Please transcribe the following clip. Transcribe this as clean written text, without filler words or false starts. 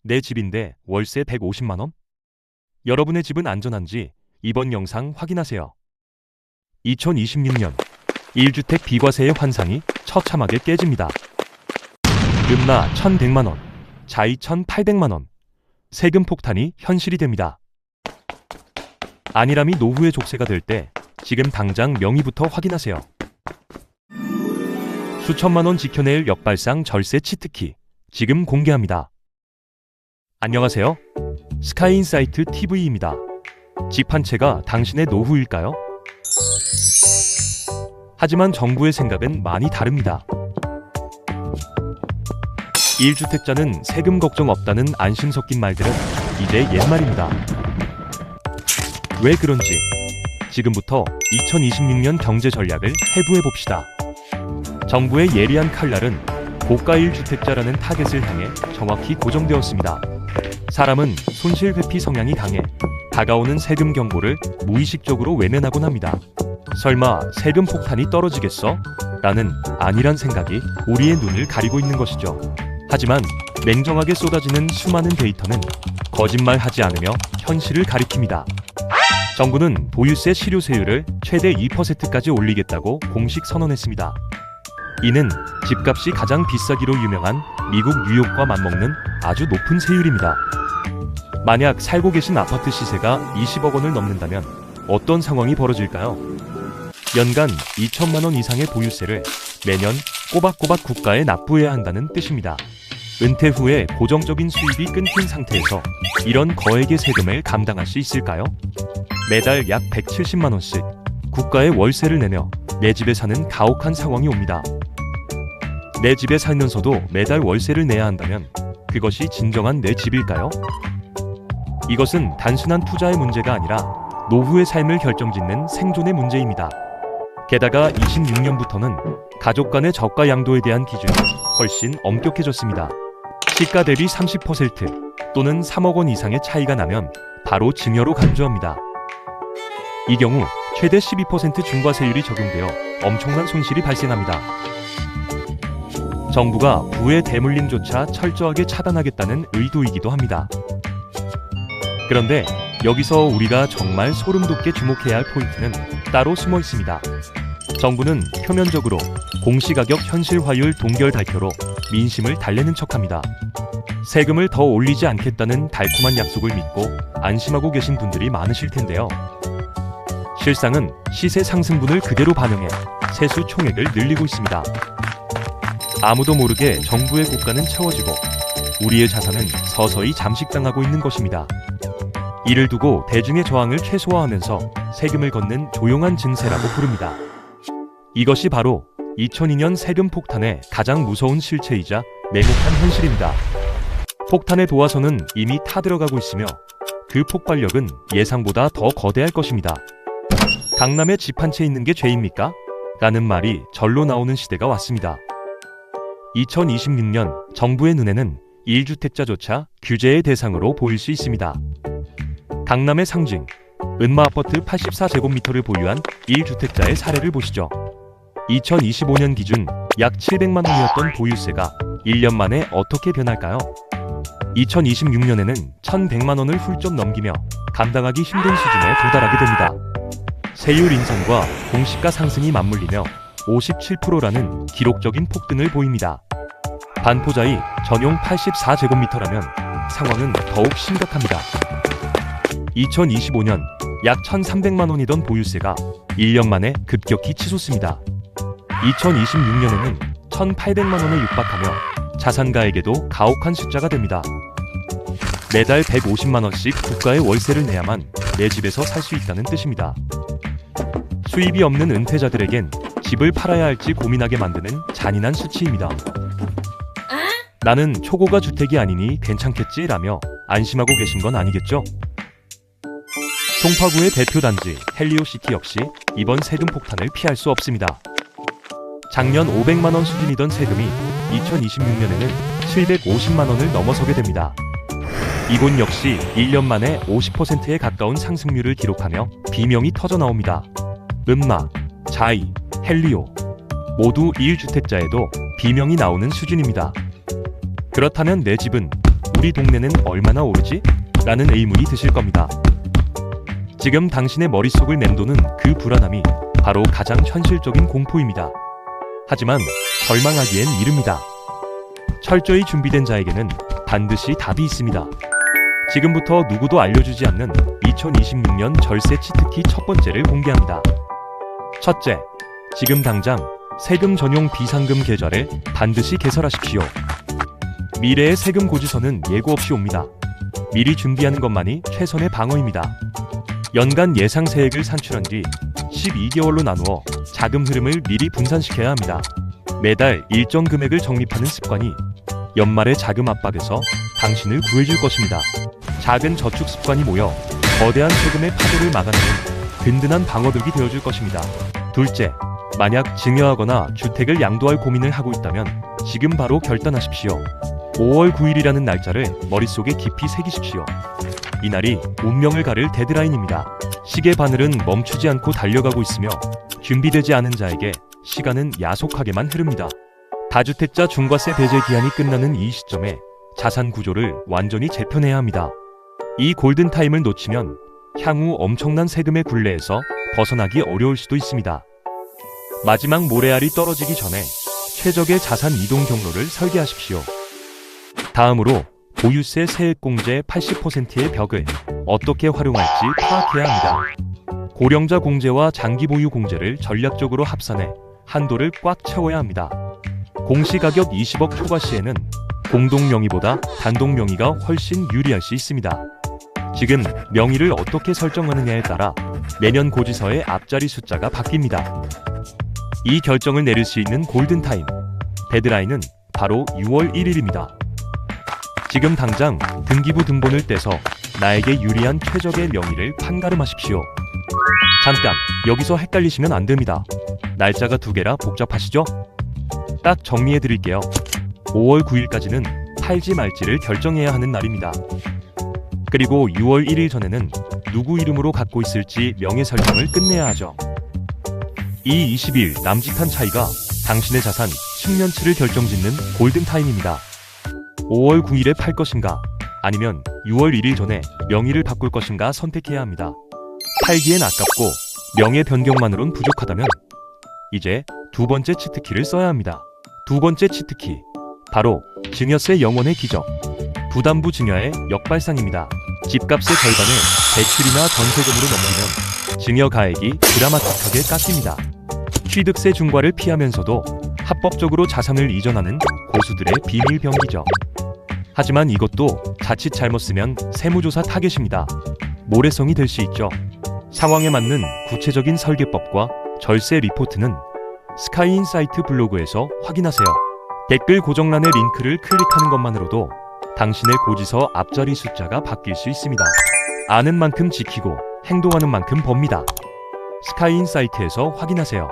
내 집인데 월세 150만 원? 여러분의 집은 안전한지 이번 영상 확인하세요. 2026년 1주택 비과세의 환상이 처참하게 깨집니다. 음나 1,100만 원, 자이 1,800만 원, 세금 폭탄이 현실이 됩니다. 안일함이 노후의 족쇄가 될 때 지금 당장 명의부터 확인하세요. 수천만 원 지켜낼 역발상 절세 치트키 지금 공개합니다. 안녕하세요. 스카이인사이트 TV입니다. 집 한 채가 당신의 노후일까요? 하지만 정부의 생각은 많이 다릅니다. 1주택자는 세금 걱정 없다는 안심 섞인 말들은 이제 옛말입니다. 왜 그런지 지금부터 2026년 경제 전략을 해부해 봅시다. 정부의 예리한 칼날은 고가 1주택자라는 타겟을 향해 정확히 고정되었습니다. 사람은 손실 회피 성향이 강해 다가오는 세금 경고를 무의식적으로 외면하곤 합니다. 설마 세금 폭탄이 떨어지겠어? 라는 안일한 생각이 우리의 눈을 가리고 있는 것이죠. 하지만 냉정하게 쏟아지는 수많은 데이터는 거짓말하지 않으며 현실을 가리킵니다. 정부는 보유세 실효세율을 최대 2%까지 올리겠다고 공식 선언했습니다. 이는 집값이 가장 비싸기로 유명한 미국 뉴욕과 맞먹는 아주 높은 세율입니다. 만약 살고 계신 아파트 시세가 20억 원을 넘는다면 어떤 상황이 벌어질까요? 연간 2천만 원 이상의 보유세를 매년 꼬박꼬박 국가에 납부해야 한다는 뜻입니다. 은퇴 후에 고정적인 수입이 끊긴 상태에서 이런 거액의 세금을 감당할 수 있을까요? 매달 약 170만 원씩 국가에 월세를 내며 내 집에 사는 가혹한 상황이 옵니다. 내 집에 살면서도 매달 월세를 내야 한다면 그것이 진정한 내 집일까요? 이것은 단순한 투자의 문제가 아니라 노후의 삶을 결정짓는 생존의 문제입니다. 게다가 26년부터는 가족 간의 저가 양도에 대한 기준이 훨씬 엄격해졌습니다. 시가 대비 30% 또는 3억 원 이상의 차이가 나면 바로 증여로 간주합니다. 이 경우 최대 12% 중과세율이 적용되어 엄청난 손실이 발생합니다. 정부가 부의 대물림조차 철저하게 차단하겠다는 의도이기도 합니다. 그런데 여기서 우리가 정말 소름 돋게 주목해야 할 포인트는 따로 숨어 있습니다. 정부는 표면적으로 공시가격 현실화율 동결 발표로 민심을 달래는 척합니다. 세금을 더 올리지 않겠다는 달콤한 약속을 믿고 안심하고 계신 분들이 많으실 텐데요. 실상은 시세 상승분을 그대로 반영해 세수 총액을 늘리고 있습니다. 아무도 모르게 정부의 국가는 채워지고 우리의 자산은 서서히 잠식당하고 있는 것입니다. 이를 두고 대중의 저항을 최소화하면서 세금을 걷는 조용한 증세라고 부릅니다. 이것이 바로 2002년 세금 폭탄의 가장 무서운 실체이자 냉혹한 현실입니다. 폭탄의 도화선은 이미 타들어가고 있으며 그 폭발력은 예상보다 더 거대할 것입니다. 강남에 집 한 채 있는 게 죄입니까? 라는 말이 절로 나오는 시대가 왔습니다. 2026년 정부의 눈에는 1주택자조차 규제의 대상으로 보일 수 있습니다. 강남의 상징, 은마 아파트 84제곱미터를 보유한 1주택자의 사례를 보시죠. 2025년 기준 약 700만 원이었던 보유세가 1년 만에 어떻게 변할까요? 2026년에는 1,100만 원을 훌쩍 넘기며 감당하기 힘든 수준에 도달하게 됩니다. 세율 인상과 공시가 상승이 맞물리며 57%라는 기록적인 폭등을 보입니다. 반포자이 전용 84제곱미터라면 상황은 더욱 심각합니다. 2025년 약 1,300만 원이던 보유세가 1년 만에 급격히 치솟습니다. 2026년에는 1,800만 원에 육박하며 자산가에게도 가혹한 숫자가 됩니다. 매달 150만 원씩 국가에 월세를 내야만 내 집에서 살 수 있다는 뜻입니다. 수입이 없는 은퇴자들에겐 집을 팔아야 할지 고민하게 만드는 잔인한 수치입니다. 나는 초고가 주택이 아니니 괜찮겠지 라며 안심하고 계신 건 아니겠죠? 송파구의 대표 단지 헬리오시티 역시 이번 세금 폭탄을 피할 수 없습니다. 작년 500만 원 수준이던 세금이 2026년에는 750만 원을 넘어서게 됩니다. 이곳 역시 1년 만에 50%에 가까운 상승률을 기록하며 비명이 터져나옵니다. 음마, 자이, 헬리오 모두 1주택자에도 비명이 나오는 수준입니다. 그렇다면 내 집은 우리 동네는 얼마나 오르지? 라는 의문이 드실 겁니다. 지금 당신의 머릿속을 맴도는 그 불안함이 바로 가장 현실적인 공포입니다. 하지만 절망하기엔 이릅니다. 철저히 준비된 자에게는 반드시 답이 있습니다. 지금부터 누구도 알려주지 않는 2026년 절세 치트키 첫 번째를 공개합니다. 첫째, 지금 당장 세금 전용 비상금 계좌를 반드시 개설하십시오. 미래의 세금 고지서는 예고 없이 옵니다. 미리 준비하는 것만이 최선의 방어입니다. 연간 예상 세액을 산출한 뒤 12개월로 나누어 자금 흐름을 미리 분산시켜야 합니다. 매달 일정 금액을 적립하는 습관이 연말의 자금 압박에서 당신을 구해줄 것입니다. 작은 저축 습관이 모여 거대한 세금의 파도를 막아내는 든든한 방어벽이 되어줄 것입니다. 둘째, 만약 증여하거나 주택을 양도할 고민을 하고 있다면 지금 바로 결단하십시오. 5월 9일이라는 날짜를 머릿속에 깊이 새기십시오. 이날이 운명을 가를 데드라인입니다. 시계 바늘은 멈추지 않고 달려가고 있으며 준비되지 않은 자에게 시간은 야속하게만 흐릅니다. 다주택자 중과세 배제 기한이 끝나는 이 시점에 자산 구조를 완전히 재편해야 합니다. 이 골든타임을 놓치면 향후 엄청난 세금의 굴레에서 벗어나기 어려울 수도 있습니다. 마지막 모래알이 떨어지기 전에 최적의 자산 이동 경로를 설계하십시오. 다음으로 보유세 세액공제 80%의 벽을 어떻게 활용할지 파악해야 합니다. 고령자 공제와 장기 보유 공제를 전략적으로 합산해 한도를 꽉 채워야 합니다. 공시가격 20억 초과 시에는 공동 명의보다 단독 명의가 훨씬 유리할 수 있습니다. 지금 명의를 어떻게 설정하느냐에 따라 매년 고지서의 앞자리 숫자가 바뀝니다. 이 결정을 내릴 수 있는 골든타임, 데드라인은 바로 6월 1일입니다. 지금 당장 등기부 등본을 떼서 나에게 유리한 최적의 명의를 판가름하십시오. 잠깐, 여기서 헷갈리시면 안 됩니다. 날짜가 두 개라 복잡하시죠? 딱 정리해 드릴게요. 5월 9일까지는 팔지 말지를 결정해야 하는 날입니다. 그리고 6월 1일 전에는 누구 이름으로 갖고 있을지 명예 설정을 끝내야 하죠. 이 20일 남짓한 차이가 당신의 자산 10년치를 결정짓는 골든타임입니다. 5월 9일에 팔 것인가 아니면 6월 1일 전에 명의를 바꿀 것인가 선택해야 합니다. 팔기엔 아깝고 명예 변경만으론 부족하다면 이제 두 번째 치트키를 써야 합니다. 두 번째 치트키, 바로 증여세 영원의 기적, 부담부 증여의 역발상입니다. 집값의 절반을 대출이나 전세금으로 넘기면 증여 가액이 드라마틱하게 깎입니다. 취득세 중과를 피하면서도 합법적으로 자산을 이전하는 고수들의 비밀 병기죠. 하지만 이것도 자칫 잘못 쓰면 세무조사 타겟입니다. 모래성이 될 수 있죠. 상황에 맞는 구체적인 설계법과 절세 리포트는 스카이인사이트 블로그에서 확인하세요. 댓글 고정란의 링크를 클릭하는 것만으로도 당신의 고지서 앞자리 숫자가 바뀔 수 있습니다. 아는 만큼 지키고 행동하는 만큼 법니다. 스카이인사이트에서 확인하세요.